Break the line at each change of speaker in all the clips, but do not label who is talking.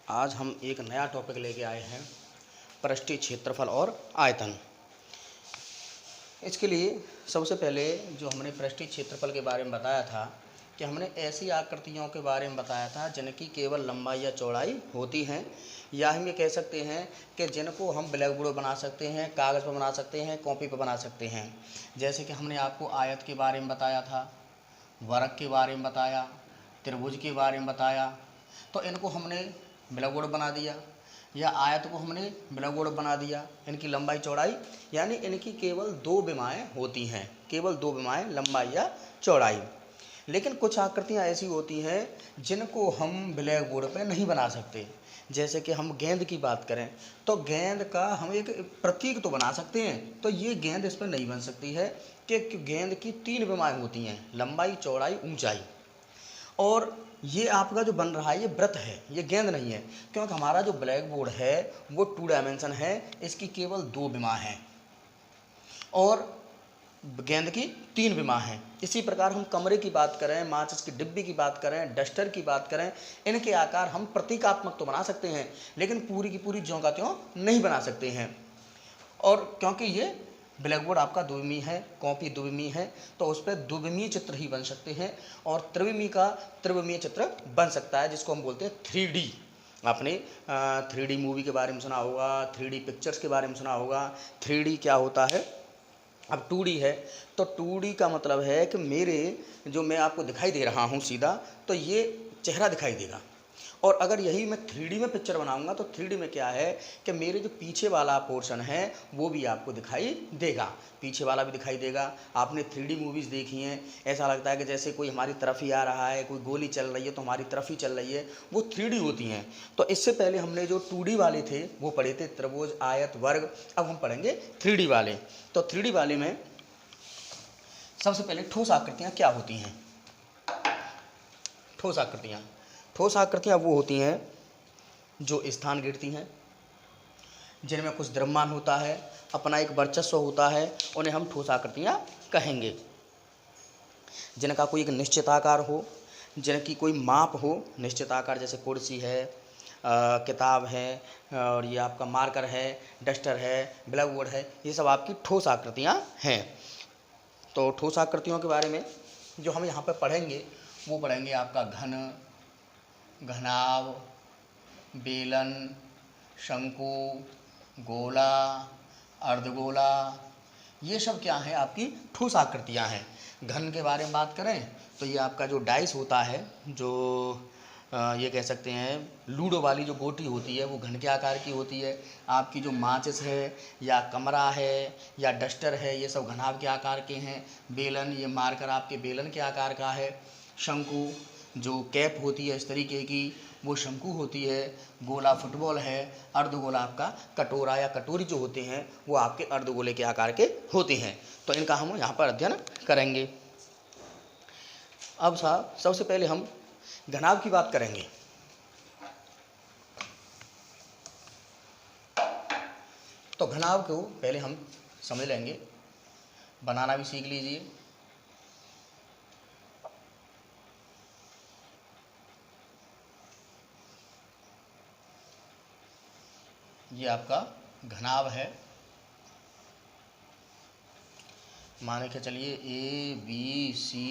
आज हम एक नया टॉपिक लेके आए हैं, पृष्ठीय क्षेत्रफल और आयतन। इसके लिए सबसे पहले जो हमने पृष्ठीय क्षेत्रफल के बारे में बताया था कि हमने ऐसी आकृतियों के बारे में बताया था जिनकी केवल लंबाई या चौड़ाई होती हैं, या हम ये कह सकते हैं कि जिनको हम ब्लैक बोर्ड बना सकते हैं, कागज़ पर बना सकते हैं, कॉपी पर बना सकते हैं। जैसे कि हमने आपको आयत के बारे में बताया था, वर्ग के बारे में बताया, त्रिभुज के बारे में बताया। तो इनको हमने ब्लैक बोर्ड बना दिया, या आयत को हमने ब्लैक बोर्ड बना दिया। इनकी लंबाई चौड़ाई यानी इनकी केवल दो विमाएँ होती हैं, केवल दो विमाएँ, लंबाई या चौड़ाई। लेकिन कुछ आकृतियाँ ऐसी होती हैं जिनको हम ब्लैक बोर्ड पर नहीं बना सकते। जैसे कि हम गेंद की बात करें तो गेंद का हम एक प्रतीक तो बना सकते हैं, तो ये गेंद इस पर नहीं बन सकती है कि गेंद की तीन विमाएँ होती हैं, लंबाई, चौड़ाई, ऊंचाई। और ये आपका जो बन रहा है ये वृत्त है, ये गेंद नहीं है, क्योंकि हमारा जो ब्लैक बोर्ड है वो 2 डायमेंशन है, इसकी केवल दो विमा हैं और गेंद की तीन विमा हैं। इसी प्रकार हम कमरे की बात करें, माचिस की डिब्बी की बात करें, डस्टर की बात करें, इनके आकार हम प्रतीकात्मक तो बना सकते हैं लेकिन पूरी की पूरी ज्यों का त्यों नहीं बना सकते हैं। और क्योंकि ये ब्लैक बोर्ड आपका द्विविमीय है, कॉपी द्विविमीय है, तो उस पर द्विविमीय चित्र ही बन सकते हैं और त्रिविमीय का त्रिविमीय चित्र बन सकता है, जिसको हम बोलते हैं 3D। आपने 3D मूवी के बारे में सुना होगा, 3D पिक्चर्स के बारे में सुना होगा। 3D क्या होता है? अब 2D है, तो 2D का मतलब है कि मैं आपको दिखाई दे रहा हूँ सीधा, तो ये चेहरा दिखाई देगा। और अगर यही मैं 3D में पिक्चर बनाऊंगा तो 3D में क्या है कि मेरे जो पीछे वाला पोर्शन है वो भी आपको दिखाई देगा, पीछे वाला भी दिखाई देगा। आपने 3D मूवीज़ देखी हैं, ऐसा लगता है कि जैसे कोई हमारी तरफ ही आ रहा है, कोई गोली चल रही है तो हमारी तरफ ही चल रही है, वो 3D होती हैं। तो इससे पहले हमने जो 2D वाले थे वो पढ़े थे, त्रिभुज, आयत, वर्ग। अब हम पढ़ेंगे 3D वाले। तो 3D वाले में सबसे पहले ठोस आकृतियाँ क्या होती हैं? ठोस आकृतियाँ वो होती हैं जो स्थान गिरती हैं, जिनमें कुछ द्रव्यमान होता है, अपना एक वर्चस्व होता है, उन्हें हम ठोस आकृतियाँ कहेंगे। जिनका कोई एक निश्चित आकार हो, जिनकी कोई माप हो, निश्चित आकार, जैसे कुर्सी है, किताब है, और ये आपका मार्कर है, डस्टर है, ब्लैक बोर्ड है, ये सब आपकी ठोस आकृतियाँ हैं। तो ठोस आकृतियों के बारे में जो हम यहाँ पर पढ़ेंगे वो पढ़ेंगे आपका घन, घनाभ, बेलन, शंकु, गोला, अर्धगोला, ये सब क्या है? आपकी ठोस आकृतियाँ हैं। घन के बारे में बात करें तो ये आपका जो डाइस होता है, जो ये कह सकते हैं लूडो वाली जो गोटी होती है, वो घन के आकार की होती है। आपकी जो माचिस है या कमरा है या डस्टर है, ये सब घनाभ के आकार के हैं। बेलन, ये मार्कर आपके बेलन के आकार का है। शंकु, जो कैप होती है इस तरीके की, वो शंकु होती है। गोला फुटबॉल है। अर्धगोला आपका कटोरा या कटोरी जो होते हैं वो आपके अर्धगोले के आकार के होते हैं। तो इनका हम यहाँ पर अध्ययन करेंगे। अब साहब सबसे पहले हम घनाभ की बात करेंगे। तो घनाभ को पहले हम समझ लेंगे, बनाना भी सीख लीजिए। ये आपका घनाभ है, मान के चलिए ABCDEFGH।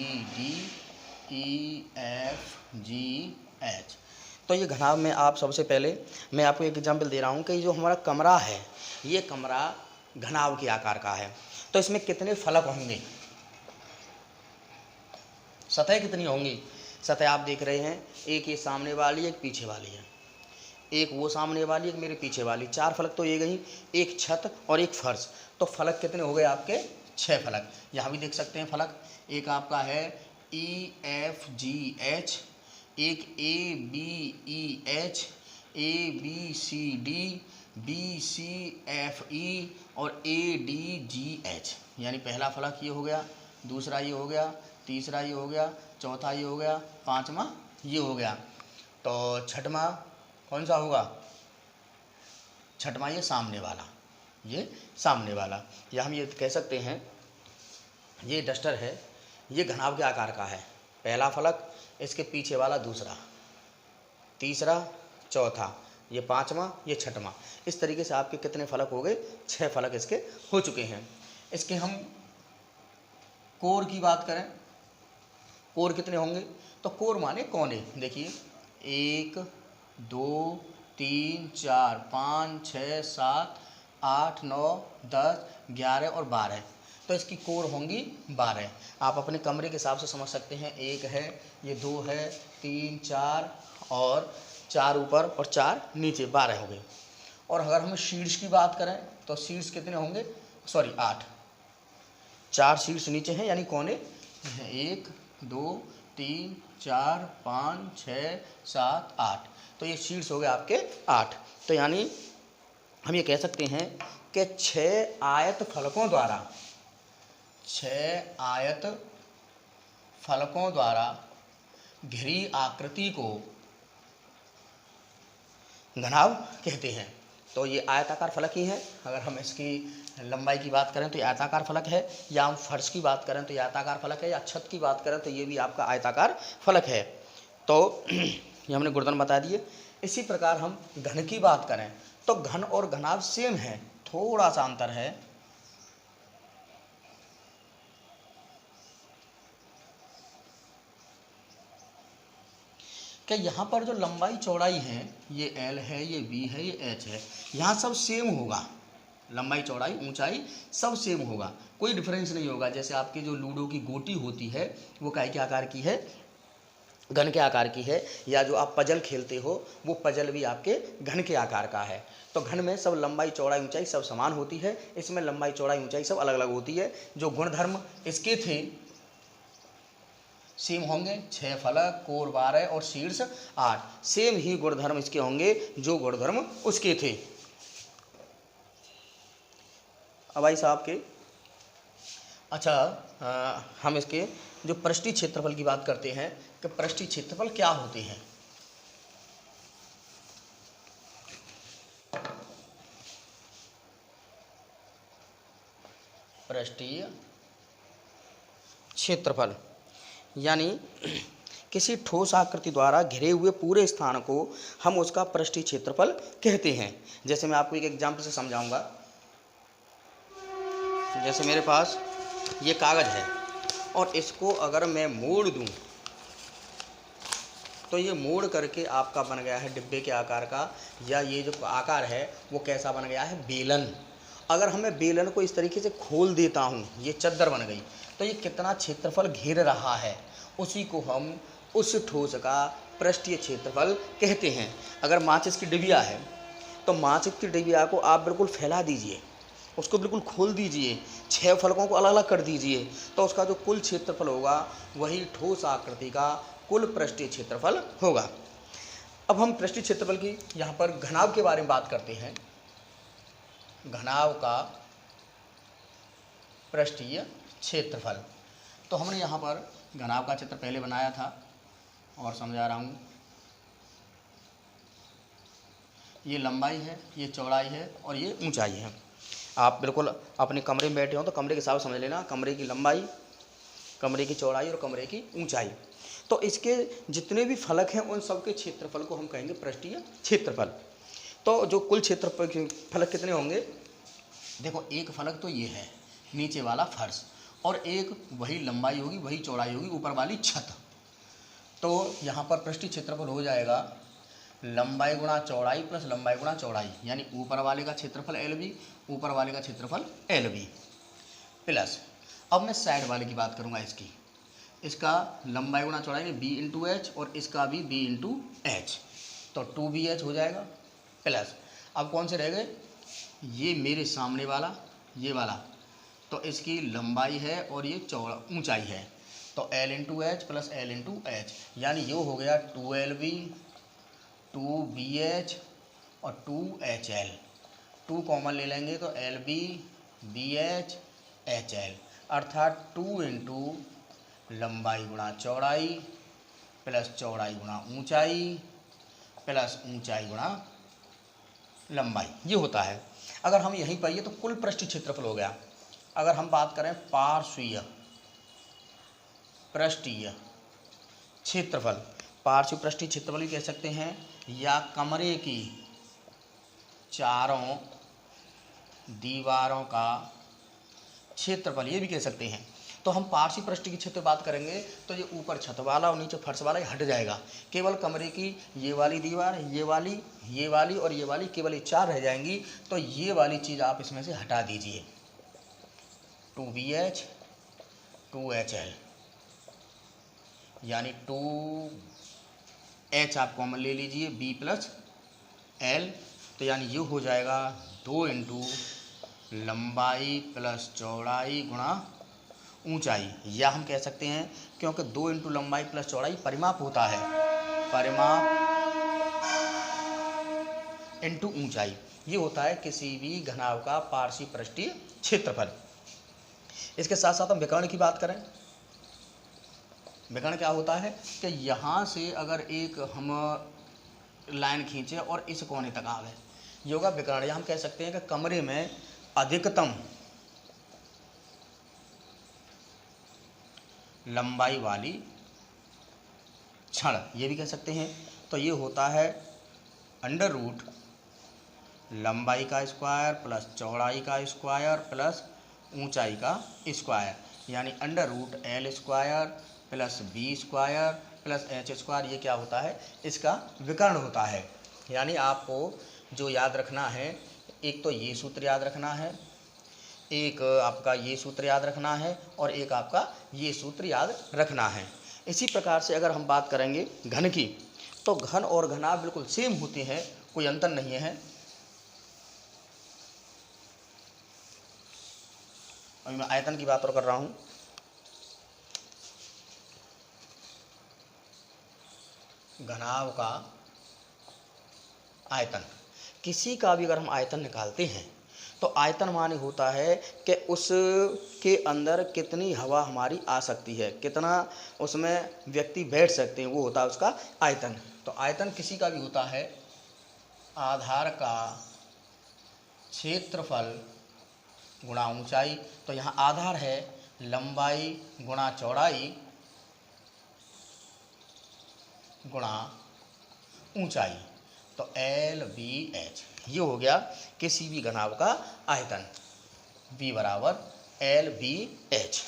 तो ये घनाभ में आप सबसे पहले मैं आपको एक एग्जाम्पल दे रहा हूँ कि जो हमारा कमरा है, ये कमरा घनाभ के आकार का है। तो इसमें कितने फलक होंगे? सतह कितनी होंगी? सतह आप देख रहे हैं, एक ये सामने वाली, एक पीछे वाली है, एक वो सामने वाली, एक मेरे पीछे वाली, 4 फलक तो ये गई, एक छत और एक फर्श। तो फलक कितने हो गए आपके? 6 फलक। यहाँ भी देख सकते हैं फलक, एक आपका है EFGH, एक ABEH, ABCD, BCFE और ADGH। यानी पहला फलक ये हो गया, दूसरा ये हो गया, तीसरा ये हो गया, चौथा ये हो गया, पाँचवा ये हो गया। तो छठवां कौन सा होगा? छठवां ये सामने वाला, ये सामने वाला। या हम ये कह सकते हैं ये डस्टर है, ये घनाभ के आकार का है। पहला फलक, इसके पीछे वाला दूसरा, तीसरा, चौथा, ये पाँचवा, ये छठवां। इस तरीके से आपके कितने फलक हो गए? 6 फलक इसके हो चुके हैं। इसके हम कोर की बात करें, कोर कितने होंगे? तो कोर माने कोने। देखिए 1 2 3 4 5 6 7 8 9 10 11 और 12। तो इसकी कोर होंगी 12। आप अपने कमरे के हिसाब से समझ सकते हैं। 1 है, ये 2 है, 3 4 और 4 ऊपर और 4 नीचे, 12 हो गए। और अगर हम शीर्ष की बात करें तो शीर्ष कितने होंगे? सॉरी 8। 4 शीर्ष नीचे हैं यानी कोने 1 2 3 4 5 6 7 8। तो ये शीर्ष हो गए आपके 8। तो यानी हम ये कह सकते हैं कि 6 आयत फलकों द्वारा, 6 आयत फलकों द्वारा घिरी आकृति को घनाभ कहते हैं। तो ये आयताकार फलक ही है। अगर हम इसकी लंबाई की बात करें तो ये आयताकार फलक है, या हम फर्श की बात करें तो ये आयताकार फलक है, या छत की बात करें तो ये भी आपका आयताकार फलक है। तो ये हमने गुणधर्म बता दिए। इसी प्रकार हम घन की बात करें तो घन और घनाभ सेम है, थोड़ा सा अंतर है। कि यहाँ पर जो लंबाई चौड़ाई है, ये L है, ये B है, ये H है, यहाँ सब सेम होगा। लंबाई चौड़ाई ऊंचाई सब सेम होगा, कोई डिफरेंस नहीं होगा। जैसे आपकी जो लूडो की गोटी होती है वो काय के आकार की है? घन के आकार की है। या जो आप पजल खेलते हो वो पजल भी आपके घन के आकार का है। तो घन में सब लंबाई चौड़ाई ऊंचाई सब समान होती है, इसमें लंबाई चौड़ाई ऊंचाई सब अलग अलग होती है। जो गुणधर्म इसके थे सेम होंगे, 6 फलक, कोर 12 और शीर्ष 8। सेम ही गुणधर्म इसके होंगे जो गुणधर्म उसके थे। अब भाई साहब के अच्छा हम इसके जो पृष्ठीय क्षेत्रफल की बात करते हैं कि पृष्ठीय क्षेत्रफल क्या होते हैं। पृष्ठीय क्षेत्रफल यानी किसी ठोस आकृति द्वारा घिरे हुए पूरे स्थान को हम उसका पृष्ठीय क्षेत्रफल कहते हैं। जैसे मैं आपको एक एग्जाम्पल से समझाऊंगा। जैसे मेरे पास ये कागज़ है और इसको अगर मैं मोड़ दूं तो ये मोड़ करके आपका बन गया है डिब्बे के आकार का, या ये जो आकार है वो कैसा बन गया है? बेलन। अगर हमें बेलन को इस तरीके से खोल देता हूँ, ये चद्दर बन गई, तो ये कितना क्षेत्रफल घेर रहा है, उसी को हम उस ठोस का पृष्ठीय क्षेत्रफल कहते हैं। अगर माचिस की डिबिया है तो माचिस की डिबिया को आप बिल्कुल फैला दीजिए, उसको बिल्कुल खोल दीजिए, 6 फलकों को अलग अलग कर दीजिए, तो उसका जो कुल क्षेत्रफल होगा वही ठोस आकृति का कुल पृष्ठीय क्षेत्रफल होगा। अब हम पृष्ठीय क्षेत्रफल की यहाँ पर घनाभ के बारे में बात करते हैं। घनाभ का पृष्ठीय क्षेत्रफल, तो हमने यहाँ पर घनाभ का चित्र पहले बनाया था और समझा रहा हूँ। ये लंबाई है, ये चौड़ाई है और ये ऊंचाई है। आप बिल्कुल अपने कमरे में बैठे हो तो कमरे के हिसाब समझ लेना, कमरे की लंबाई, कमरे की चौड़ाई और कमरे की ऊंचाई। तो इसके जितने भी फलक हैं उन सब के क्षेत्रफल को हम कहेंगे पृष्ठीय क्षेत्रफल। तो जो कुल क्षेत्रफल फलक कितने होंगे? देखो एक फलक तो ये है नीचे वाला फर्श, और एक वही लंबाई होगी वही चौड़ाई होगी ऊपर वाली छत। तो यहाँ पर पृष्ठीय क्षेत्रफल हो जाएगा लंबाई गुणा चौड़ाई प्लस लंबाई गुणा चौड़ाई, यानी ऊपर वाले का क्षेत्रफल LB, ऊपर वाले का क्षेत्रफल LB प्लस, अब मैं साइड वाले की बात करूँगा इसकी, इसका लंबाई गुणा चौड़ाई में B इंटू H और इसका भी B इंटू H, तो 2BH हो जाएगा प्लस। अब कौन से रह गए? ये मेरे सामने वाला, ये वाला, तो इसकी लंबाई है और ये चौड़ा ऊंचाई है, तो L into H plus L into H, यानी ये हो गया 2LB 2BH और 2HL। 2 कॉमन ले लेंगे तो LB BH HL, अर्थात 2 इंटू लंबाई गुणा चौड़ाई प्लस चौड़ाई गुणा ऊंचाई प्लस ऊंचाई गुणा लंबाई, ये होता है। अगर हम यहीं पर ये तो कुल पृष्ठीय क्षेत्रफल हो गया। अगर हम बात करें पार्श्वीय पृष्ठीय क्षेत्रफल, पार्श्व पृष्ठीय क्षेत्रफल भी कह सकते हैं, या कमरे की चारों दीवारों का क्षेत्रफल, ये भी कह सकते हैं। तो हम पार्श्व पृष्ठ की क्षेत्र बात करेंगे तो ये ऊपर छत वाला और नीचे फर्श वाला ये हट जाएगा। केवल कमरे की ये वाली दीवार, ये वाली और ये वाली, केवल ये 4 रह जाएंगी। तो ये वाली चीज़ आप इसमें से हटा दीजिए। 2BH 2HL, यानी 2H आप कॉमन ले लीजिए, B प्लस L, तो यानी ये हो जाएगा 2 इंटू लंबाई प्लस चौड़ाई गुणा ऊंचाई। या हम कह सकते हैं क्योंकि 2 इंटू लंबाई प्लस चौड़ाई परिमाप होता है, परिमाप इंटू ऊंचाई, ये होता है किसी भी घनाभ का पार्श्व पृष्ठीय क्षेत्रफल। इसके साथ साथ हम विकर्ण की बात करें। विकर्ण क्या होता है कि यहाँ से अगर एक हम लाइन खींचे और इस कोने तक आवे, ये होगा विकर्ण। या हम कह सकते हैं कि कमरे में अधिकतम लंबाई वाली छड़, ये भी कह सकते हैं। तो ये होता है अंडर रूट लंबाई का स्क्वायर प्लस चौड़ाई का स्क्वायर प्लस ऊंचाई का स्क्वायर, यानी under root L square plus B square plus H square. ये क्या होता है, इसका विकर्ण होता है। यानी आपको जो याद रखना है, एक तो ये सूत्र याद रखना है, एक आपका ये सूत्र याद रखना है और एक आपका ये सूत्र याद रखना है। इसी प्रकार से अगर हम बात करेंगे घन की, तो घन और घनाभ बिल्कुल सेम होते हैं, कोई अंतर नहीं है। अभी मैं आयतन की बात और कर रहा हूँ। घनाभ का आयतन, किसी का भी अगर हम आयतन निकालते हैं तो आयतन माने होता है कि उसके अंदर कितनी हवा हमारी आ सकती है, कितना उसमें व्यक्ति बैठ सकते हैं, वो होता है उसका आयतन। तो आयतन किसी का भी होता है आधार का क्षेत्रफल गुणा ऊंचाई। तो यहाँ आधार है लंबाई गुणा चौड़ाई गुणा ऊंचाई, तो LBH, ये हो गया किसी भी घनाभ का आयतन, B बराबर LBH।